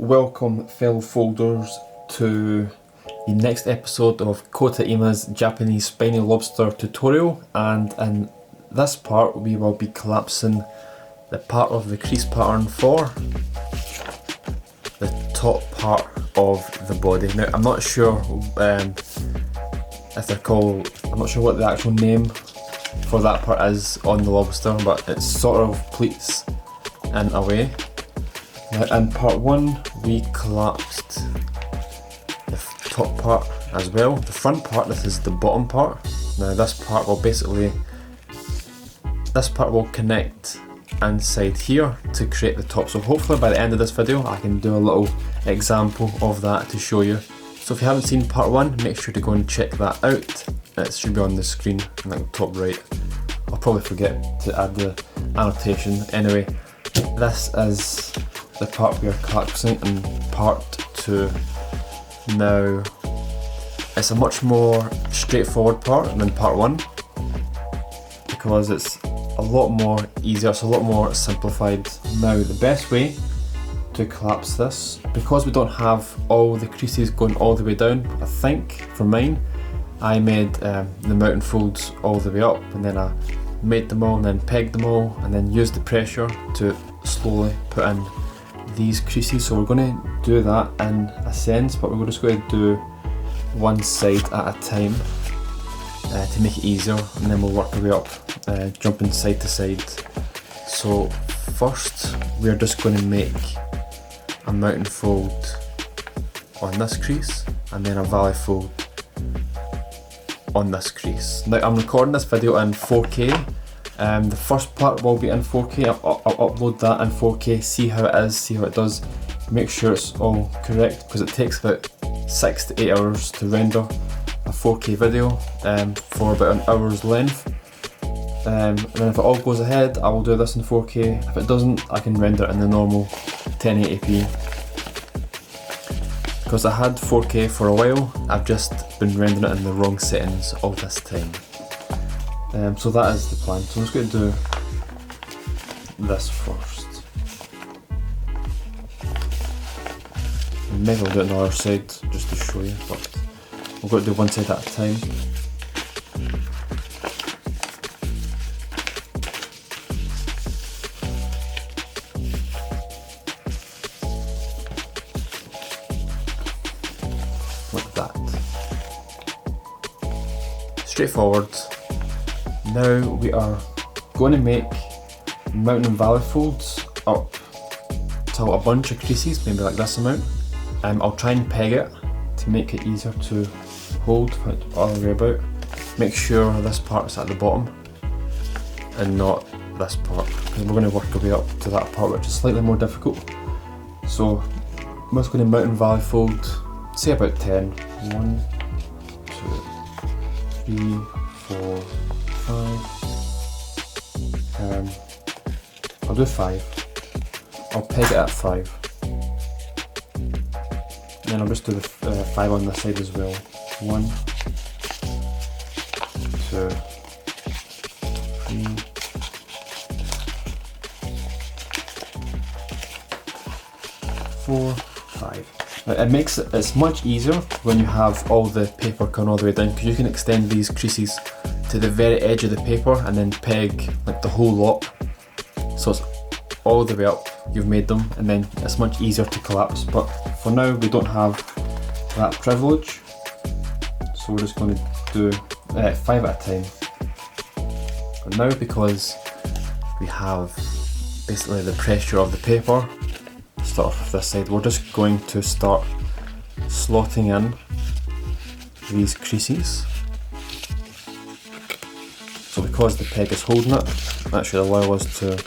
Welcome fellow folders to the next episode of Kota lmai's Japanese Spiny Lobster tutorial, and in this part we will be collapsing the part of the crease pattern for the top part of the body. Now I'm not sure if they're called, I'm not sure what the actual name for that part is on the lobster, but it's sort of pleats in a way. Now in part 1 we collapsed the top part as well. The front part, this is the bottom part. Now this part will connect inside here to create the top. So hopefully by the end of this video I can do a little example of that to show you. So if you haven't seen part 1, make sure to go and check that out. It should be on the screen in the top right. I'll probably forget to add the annotation. Anyway, this is the part we are collapsing in part 2. Now, it's a much more straightforward part than part 1 because it's a lot more easier, it's a lot more simplified. Now, the best way to collapse this, because we don't have all the creases going all the way down, I think for mine, I made the mountain folds all the way up, and then I made them all and then pegged them all and then used the pressure to slowly put in these creases. So we're going to do that in a sense, but we're just going to do one side at a time to make it easier, and then we'll work our way up, jumping side to side. So first we're just going to make a mountain fold on this crease and then a valley fold on this crease. Now I'm recording this video in 4K. The first part will be in 4K, I'll upload that in 4K, see how it is, see how it does, make sure it's all correct, because it takes about 6 to 8 hours to render a 4K video for about an hour's length. And then if it all goes ahead, I will do this in 4K. If it doesn't, I can render it in the normal 1080p. Because I had 4K for a while, I've just been rendering it in the wrong settings all this time. So that is the plan. So I'm just going to do this first. Maybe I'll do it on the other side just to show you, but we're going to do one side at a time. Like that. Straightforward. Now we are going to make mountain and valley folds up to a bunch of creases, maybe like this amount. I'll try and peg it to make it easier to hold all the way about. Make sure this part is at the bottom and not this part, because we're going to work our way up to that part which is slightly more difficult. So I'm just going to mountain valley fold, say about 10. 1, 2, 3, 4, 5. I'll do 5. I'll peg it at 5. And then I'll just do the 5 on this side as well. 1, 2, 3, 4, 5. Now it's much easier when you have all the paper coming all the way down, because you can extend these creases to the very edge of the paper and then peg like the whole lot, so it's all the way up, you've made them, and then it's much easier to collapse. But for now we don't have that privilege, so we're just going to do 5 at a time. But now, because we have basically the pressure of the paper, start off with this side, we're just going to start slotting in these creases. So because the peg is holding it, that should allow us to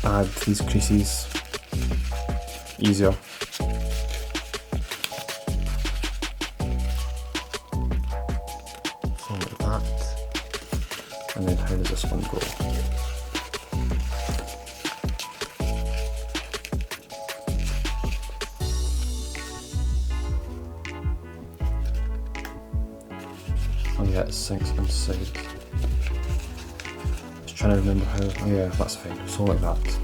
add these creases easier. So like that. And then how does this one go? Oh yeah, it sinks inside. Just trying to remember how. Oh yeah, that's fine. So like that.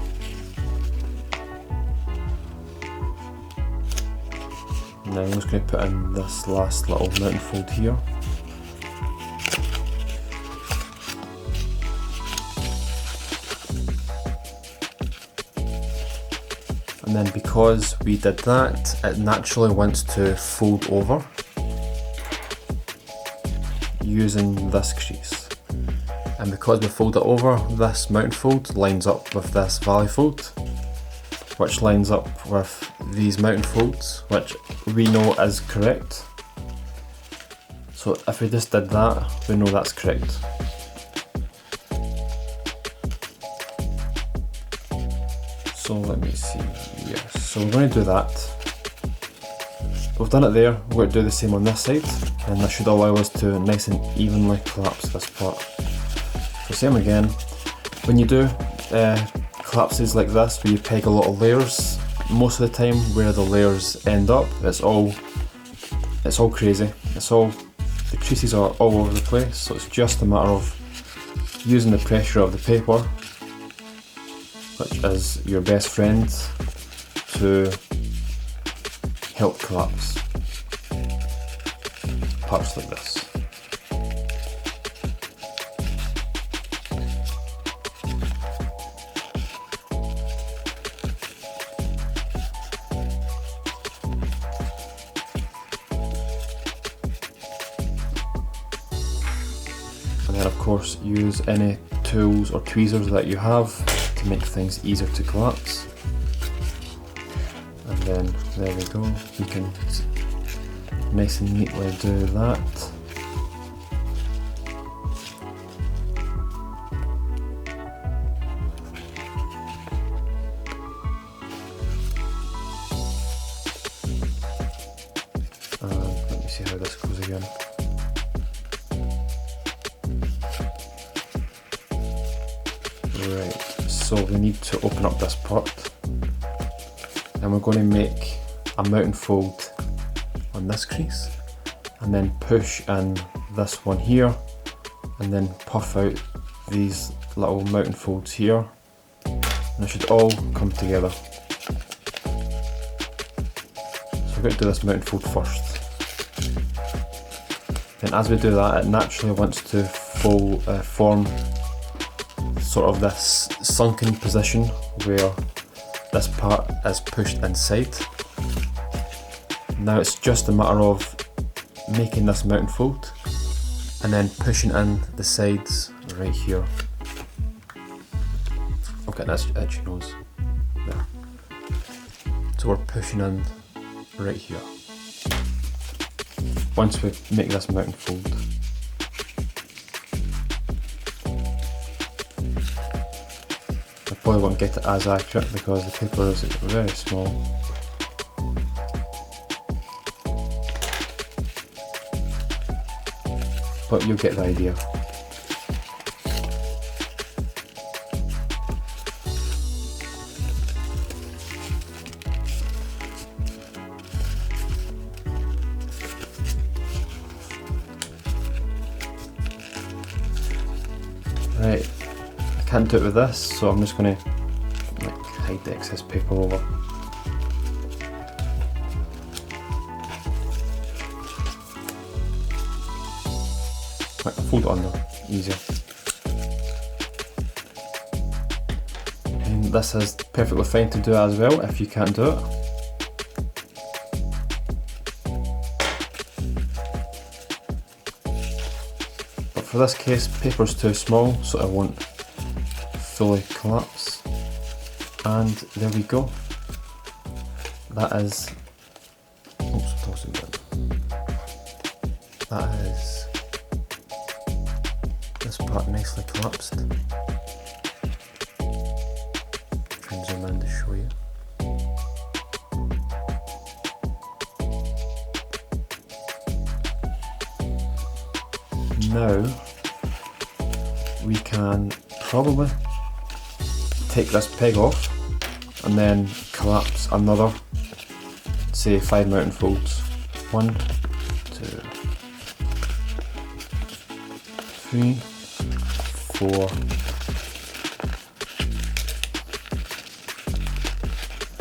Now I'm just going to put in this last little mountain fold here. And then because we did that, it naturally wants to fold over using this crease. And because we fold it over, this mountain fold lines up with this valley fold, which lines up with these mountain folds, which we know is correct. So if we just did that, we know that's correct. So let me see, yes, so we're going to do that. We've done it there, we're going to do the same on this side, and that should allow us to nice and evenly collapse this part. So same again, when you do collapses like this, where you peg a lot of layers, most of the time where the layers end up, it's all crazy. The creases are all over the place, so it's just a matter of using the pressure of the paper, which is your best friend, to help collapse parts like this. And then of course use any tools or tweezers that you have to make things easier to collapse. And then there we go, you can nice and neatly do that. And let me see how this goes again. Right, so we need to open up this part, and we're going to make a mountain fold on this crease, and then push in this one here, and then puff out these little mountain folds here, and it should all come together. So we're going to do this mountain fold first. And as we do that, it naturally wants to form sort of this sunken position where this part is pushed inside. Now it's just a matter of making this mountain fold and then pushing in the sides right here. I've got this itchy nose. There. So we're pushing in right here. Once we make this mountain fold, I probably won't get it as accurate because the paper is very small. But you'll get the idea. Right, I can't do it with this, so I'm just going to hide the excess paper over. Right, fold it under, easier. And this is perfectly fine to do as well if you can't do it. But for this case, paper's too small, so it won't fully collapse. And there we go. That is, oops, tossing it. That is this part nicely collapsed. Try and zoom in to show you. Now we can probably take this peg off and then collapse another, say 5 mountain folds. 1, 2, 3, 4,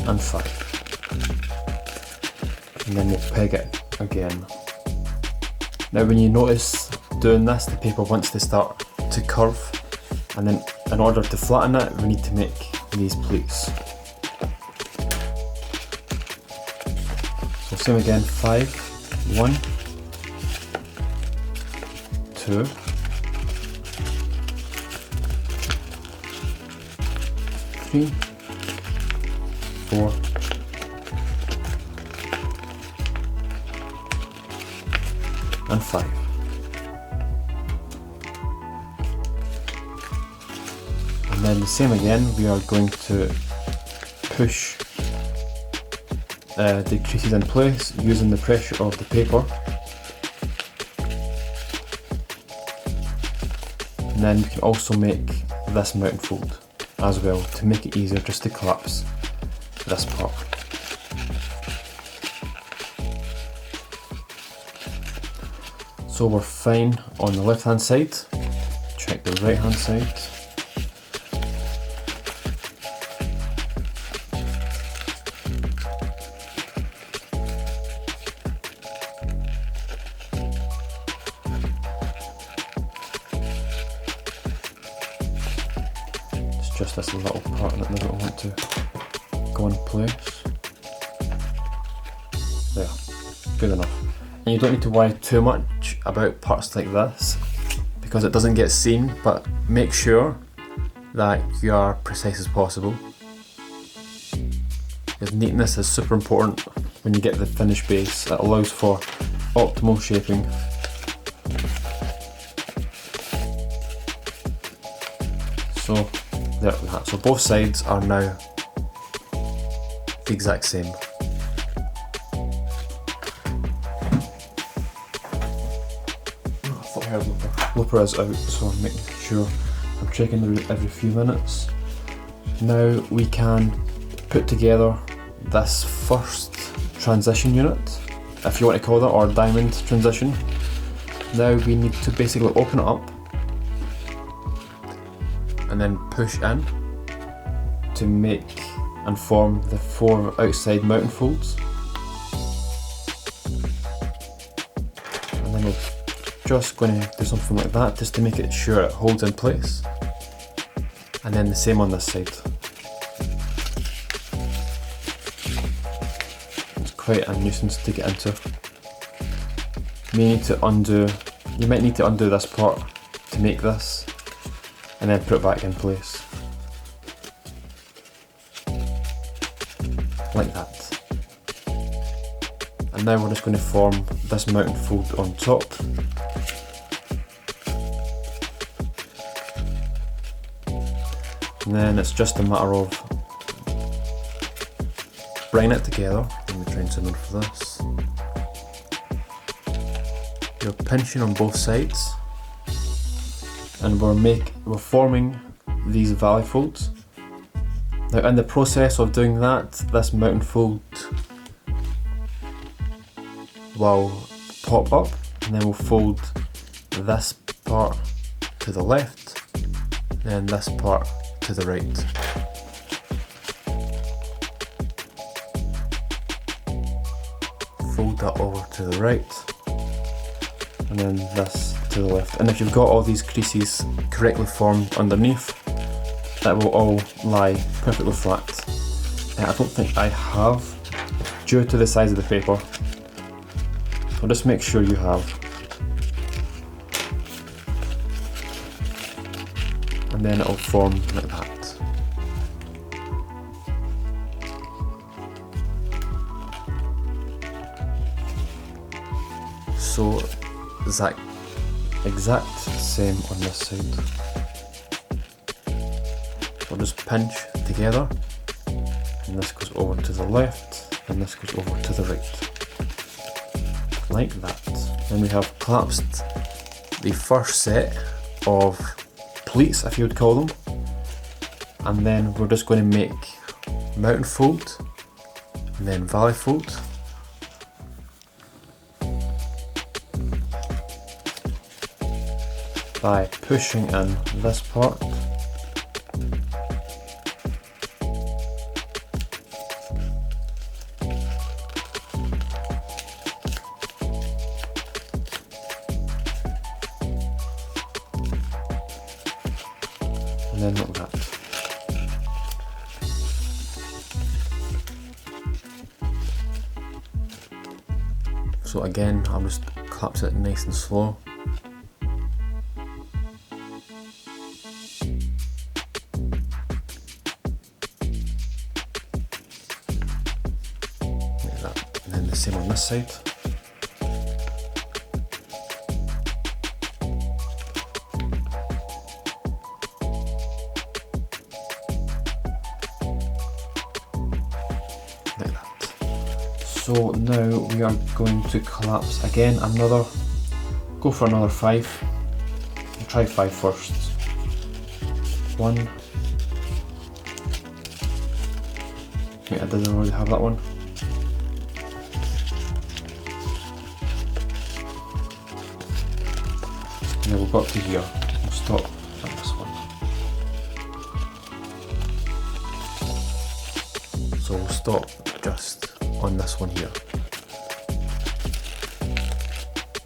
and 5. and then we'll peg it again. Now when you notice doing this, the paper wants to start to curve, and then in order to flatten it, we need to make these pleats. So same again, 5, 1, 2, 3, 4, and 5. And then the same again, we are going to push the creases in place using the pressure of the paper. And then we can also make this mountain fold as well to make it easier just to collapse this part. So we're fine on the left hand side, check the right hand side. It's just this little part that I don't want to go in place. There, good enough. And you don't need to worry too much about parts like this because it doesn't get seen, but make sure that you are precise as possible. Because neatness is super important when you get the finished base. It allows for optimal shaping. So there we have. So both sides are now the exact same. Flipper is out, so I'm making sure I'm checking the route every few minutes. Now we can put together this first transition unit, if you want to call that, or diamond transition. Now we need to basically open it up and then push in to make and form the 4 outside mountain folds. And then we'll just going to do something like that just to make it sure it holds in place, and then the same on this side. It's quite a nuisance to get into. You might need to undo this part to make this and then put it back in place like that. And now we're just going to form this mountain fold on top. And then it's just a matter of bringing it together. Let me try and zoom in for this. You're pinching on both sides, and we're forming these valley folds. Now in the process of doing that, this mountain fold will pop up, and then we'll fold this part to the left, and this part to the right. Fold that over to the right, and then this to the left. And if you've got all these creases correctly formed underneath, it will all lie perfectly flat. I don't think I have, due to the size of the paper. So just make sure you have. And then it'll form like that. So that exact same on this side. We'll just pinch together, and this goes over to the left, and this goes over to the right, like that. Then we have collapsed the first set of pleats, if you would call them, and then we're just going to make mountain fold and then valley fold. By pushing in this part and then like that. So again, I'll just collapse it nice and slow. Like that. And then the same on this side. Like that. So now we are going to collapse again go for another 5. We'll try 5 first. 1. Wait, I didn't already have that one. Yeah, we'll go up to here. We'll stop at this one. So we'll stop just on this one here.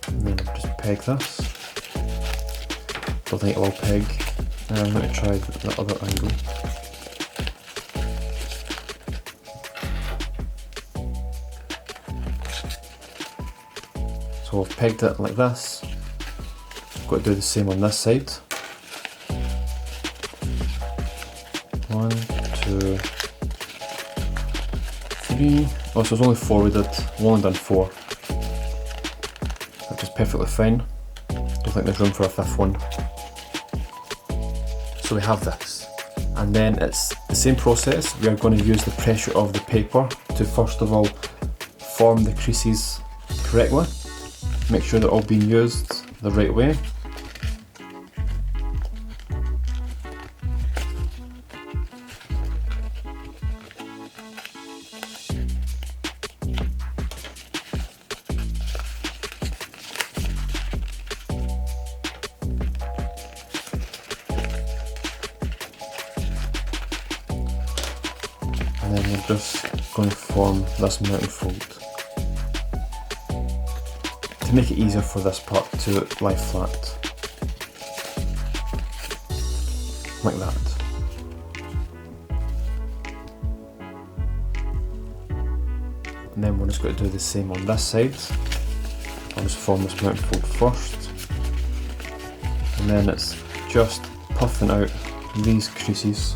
And then I'll just peg this. Don't think it will peg. And I'm going to try the other angle. So I've pegged it like this. I've got to do the same on this side. 1, 2, 3. Oh, so it's only 4 we did. We've only done 4. Which is perfectly fine. Don't think there's room for a 5th one. So we have this. And then it's the same process. We are going to use the pressure of the paper to first of all form the creases correctly. Make sure they're all being used the right way. And then we're just going to form this mountain fold to make it easier for this part to lie flat, like that. And then we're just going to do the same on this side. I'll just form this mountain fold first, and then it's just puffing out these creases.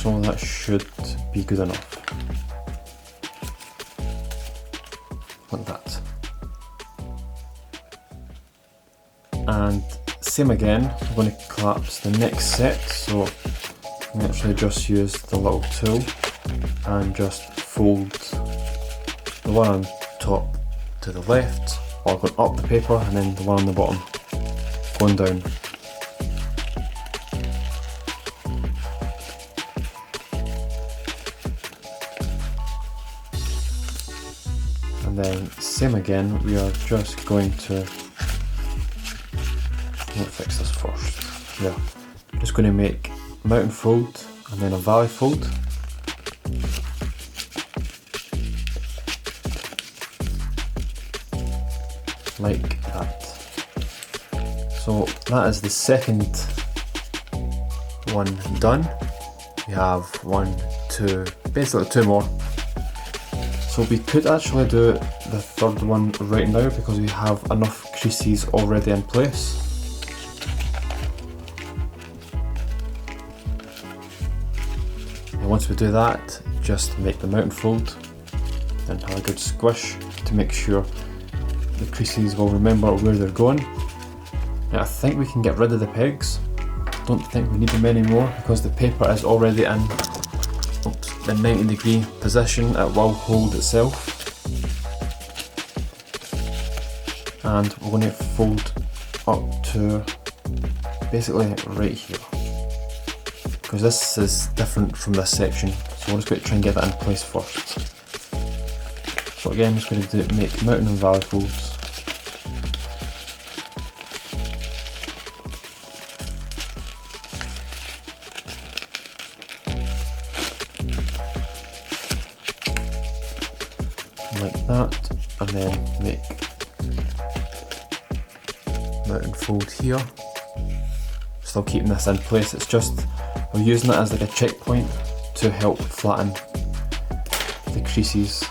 So that should be good enough. Like that. And same again, I'm going to collapse the next set, so I'm actually just use the little tool and just fold the one on top to the left, or going up the paper, and then the one on the bottom going down. And then same again, we are just going to, let's fix this first. Yeah, just going to make a mountain fold and then a valley fold. Like that. So that is the second one done. We have 1, 2, basically 2 more. So we could actually do the third one right now because we have enough creases already in place. And once we do that, just make the mountain fold and have a good squish to make sure the creases will remember where they're going. Now I think we can get rid of the pegs. Don't think we need them anymore because the paper is already in the 90-degree position. It will hold itself. And we're going to fold up to basically right here, because this is different from this section, so we're just going to try and get that in place first. So again, I'm just going to make mountain and valley folds. Like that, and then make mountain fold here. Still keeping this in place, it's just we're using it as like a checkpoint to help flatten the creases,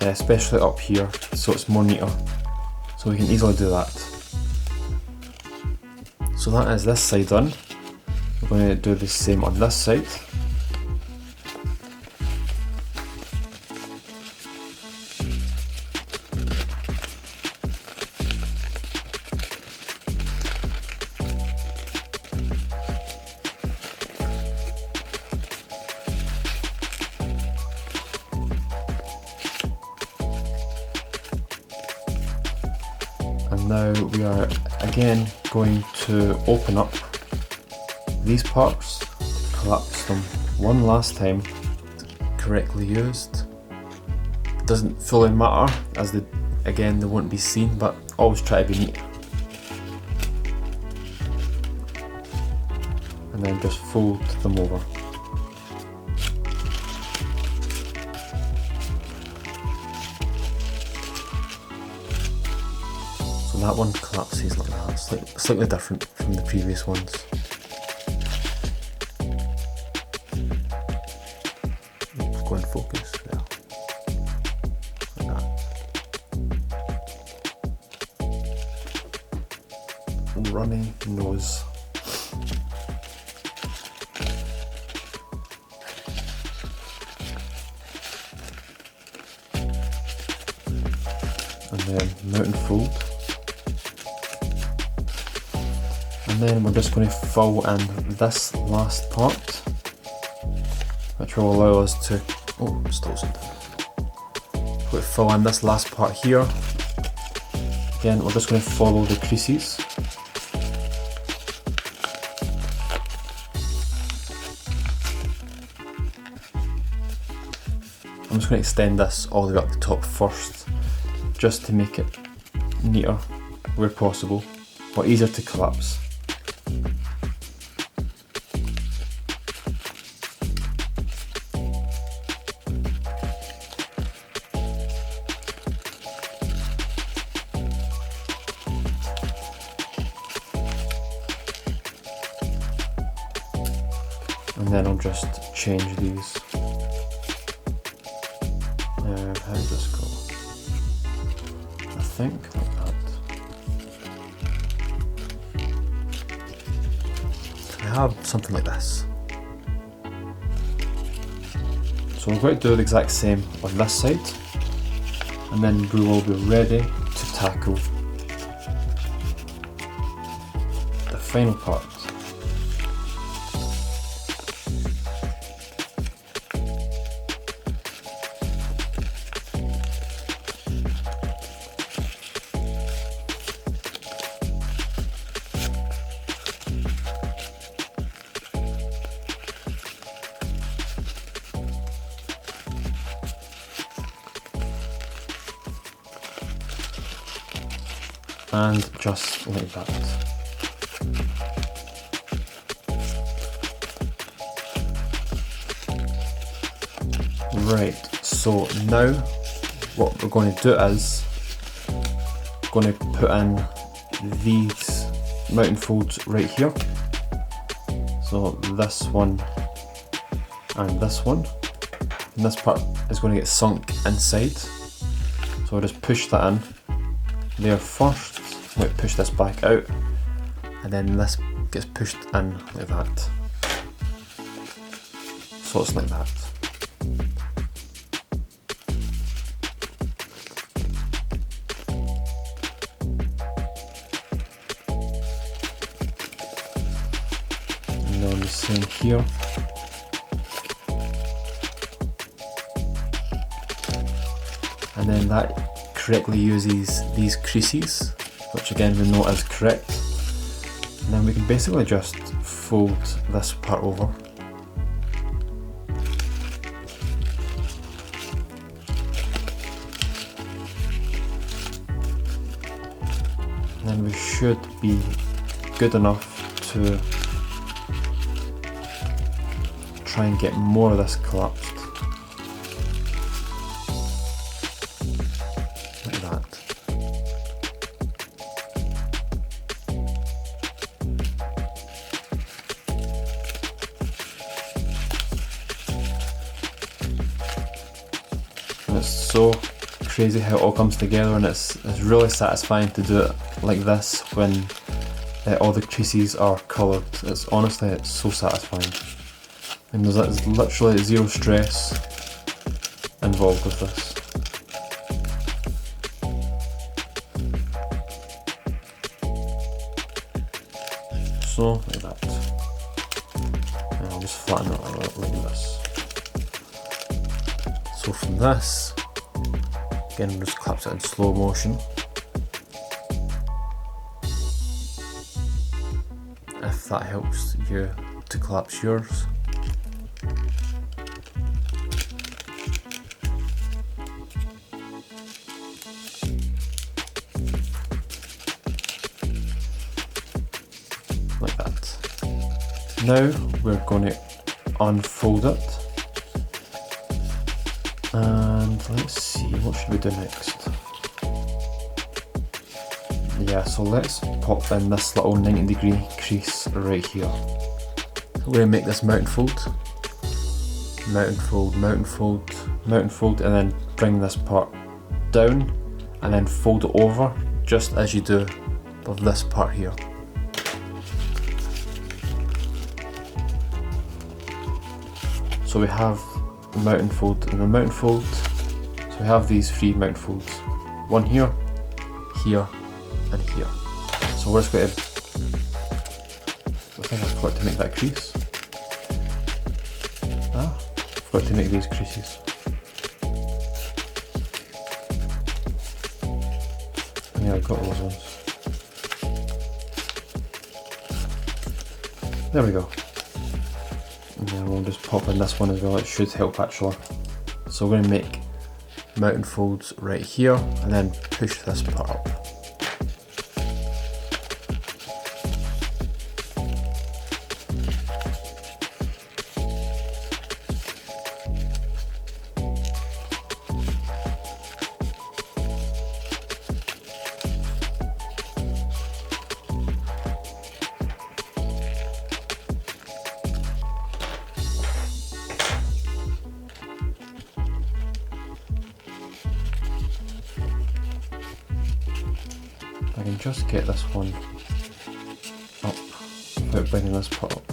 especially up here, so it's more neater, so we can easily do that. So that is this side done. We're going to do the same on this side. And now we are again going to open up these parts, collapse them one last time, correctly used. It doesn't fully matter as they won't be seen, but always try to be neat. And then just fold them over. So that one collapses like that, slightly different from the previous ones. Go and focus, yeah. Like that. Runny nose. And then mountain fold. And then we're just going to fill in this last part, which will allow us to, we'll fill in this last part here. Again, we're just going to follow the creases. I'm just going to extend this all the way up the top first, just to make it neater where possible, but easier to collapse. And then I'll just change these. How does this go? I think like that. I have something like this. So we're going to do the exact same on this side, and then we will be ready to tackle the final part. And just like that. Right, so now what we're going to do is we're going to put in these mountain folds right here. So this one and this one. And this part is going to get sunk inside. So we'll just push that in there first. Like push this back out, and then this gets pushed in like that. So it's like that. And then the same here. And then that correctly uses these creases, which again we know is correct. And then we can basically just fold this part over. And then we should be good enough to try and get more of this collapsed. Like that. And it's so crazy how it all comes together, and it's really satisfying to do it like this when all the creases are coloured. It's so satisfying. And there's literally zero stress involved with this. So, like that. And I'll just flatten it like this. So from this, again, we'll just collapse it in slow motion. If that helps you to collapse yours. Like that. Now we're going to unfold it. And let's see, what should we do next? Yeah, so let's pop in this little 90-degree crease right here. We're going to make this mountain fold, mountain fold, mountain fold, mountain fold, and then bring this part down and then fold it over just as you do with this part here. So we have the mountain fold and the mountain fold. So we have these three mountain folds. One here, here, and here. So we're just going to, I think I forgot to make that crease. I forgot to make these creases. Yeah, I've got those ones. There we go. And then we'll just pop in this one as well, it should help actually. So we're going to make mountain folds right here and then push this part up. I can just get this one up without bringing this part up.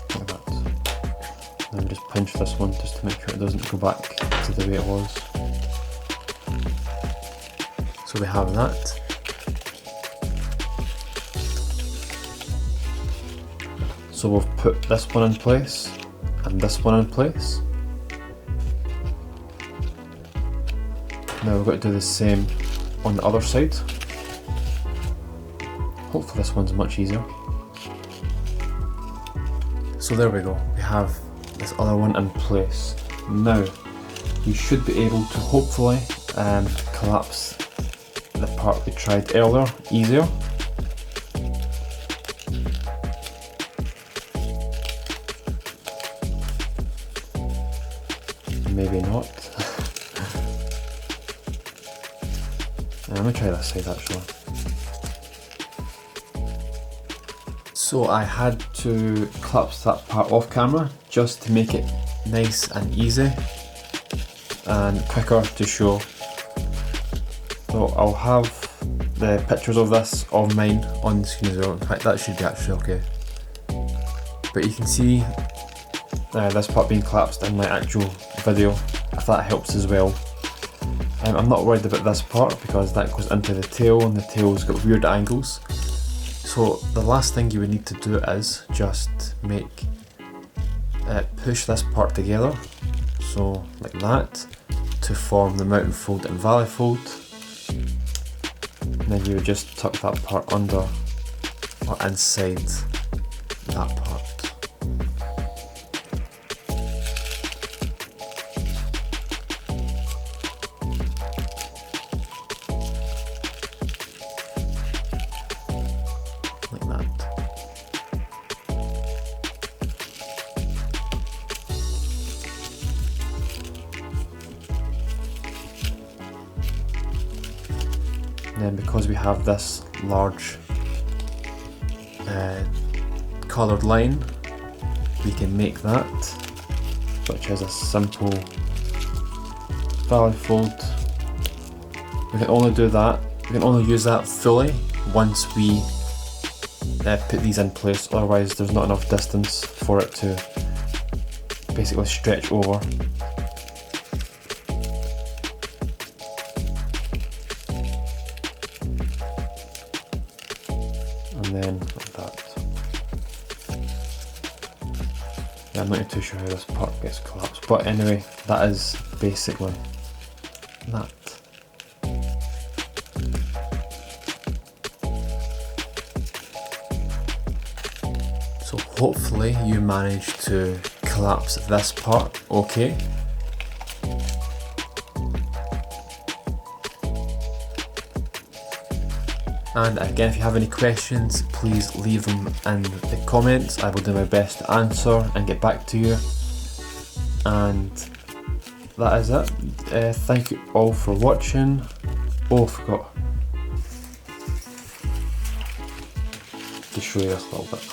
Like that. Then just pinch this one just to make sure it doesn't go back to the way it was. So we have that. So we've put this one in place and this one in place. Now we've got to do the same on the other side. Hopefully this one's much easier. So there we go, we have this other one in place. Now you should be able to hopefully collapse the part we tried earlier easier. Maybe not. Let me try this side actually. So I had to collapse that part off camera just to make it nice and easy and quicker to show. So I'll have the pictures of this of mine on the screen as well. In fact, that should be actually okay. But you can see this part being collapsed in my actual video, if that helps as well. I'm not worried about this part because that goes into the tail and the tail's got weird angles. So the last thing you would need to do is just push this part together, so like that, to form the mountain fold and valley fold. And then you would just tuck that part under or inside that part. then because we have this large coloured line, we can make that, which is a simple valley fold. We can only do that, we can only use that fully once we put these in place, otherwise there's not enough distance for it to basically stretch over. And then like that. Yeah, I'm not too sure how this part gets collapsed, but anyway, that is basically that. So hopefully you managed to collapse this part okay. And again, if you have any questions, please leave them in the comments. I will do my best to answer and get back to you. And that is it. Thank you all for watching. Oh, I forgot to show you this a little bit.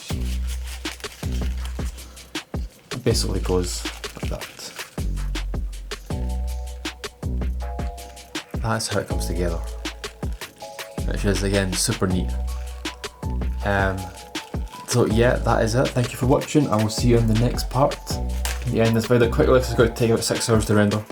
It basically goes like that. That's how it comes together, which is again super neat. So yeah, that is it. Thank you for watching. I will see you in the next part. Yeah, in this video quickly, this is going to take about 6 hours to render.